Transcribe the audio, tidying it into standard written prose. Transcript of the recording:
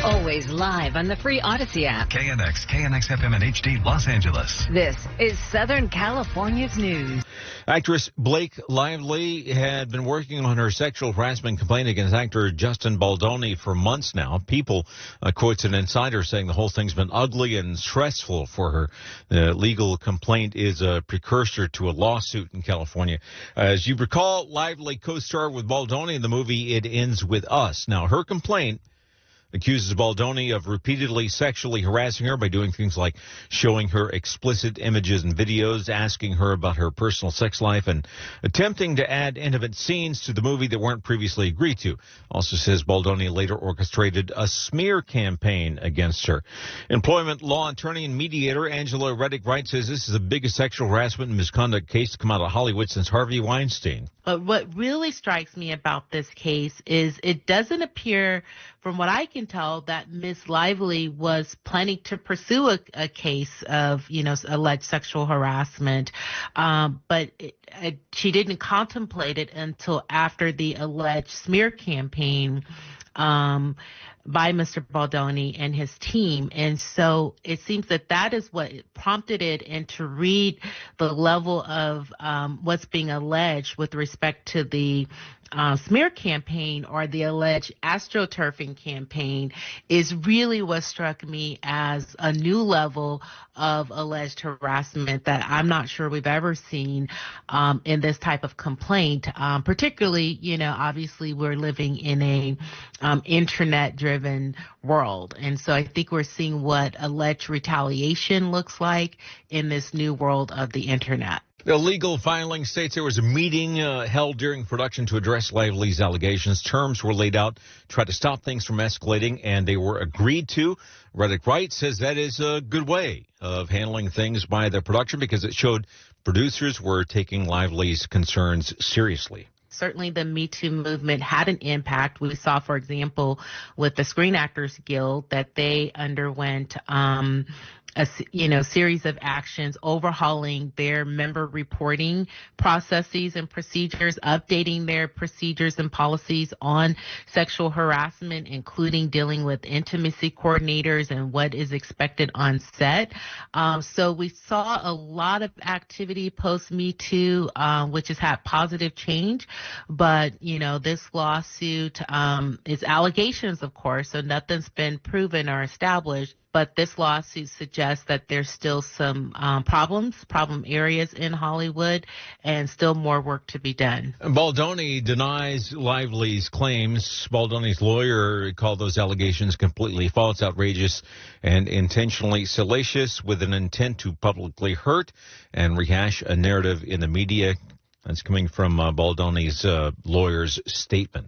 Always live on the free Odyssey app. KNX FM and HD Los Angeles. This is Southern California's news. Actress Blake Lively had been working on her sexual harassment complaint against actor Justin Baldoni for months now. People quotes an insider saying the whole thing's been ugly and stressful for her. The legal complaint is a precursor to a lawsuit in California. As you recall, Lively co-starred with Baldoni in the movie It Ends With Us. Now, her complaint accuses Baldoni of repeatedly sexually harassing her by doing things like showing her explicit images and videos, asking her about her personal sex life, and attempting to add intimate scenes to the movie that weren't previously agreed to. Also says Baldoni later orchestrated a smear campaign against her. Employment law attorney and mediator Angela Reddock-Wright says this is the biggest sexual harassment and misconduct case to come out of Hollywood since Harvey Weinstein. But what really strikes me about this case is it doesn't appear, from what I can tell, that Ms. Lively was planning to pursue a case of, alleged sexual harassment. But she didn't contemplate it until after the alleged smear campaign by Mr. Baldoni and his team. And so it seems that is what prompted it, and to read the level of what's being alleged with respect to the smear campaign or the alleged astroturfing campaign is really what struck me as a new level of alleged harassment that I'm not sure we've ever seen in this type of complaint. Particularly, obviously we're living in a internet-driven world. And so I think we're seeing what alleged retaliation looks like in this new world of the internet. The legal filing states there was a meeting held during production to address Lively's allegations. Terms were laid out to try to stop things from escalating, and they were agreed to. Reddock-Wright says that is a good way of handling things by the production because it showed producers were taking Lively's concerns seriously. Certainly the MeToo movement had an impact. We saw, for example, with the Screen Actors Guild that they underwent a series of actions overhauling their member reporting processes and procedures, updating their procedures and policies on sexual harassment, including dealing with intimacy coordinators and what is expected on set. So we saw a lot of activity post MeToo, which has had positive change. But, this lawsuit is allegations, of course, so nothing's been proven or established. But this lawsuit suggests that there's still some problem areas in Hollywood, and still more work to be done. Baldoni denies Lively's claims. Baldoni's lawyer called those allegations completely false, outrageous, and intentionally salacious with an intent to publicly hurt and rehash a narrative in the media. That's coming from Baldoni's lawyer's statement.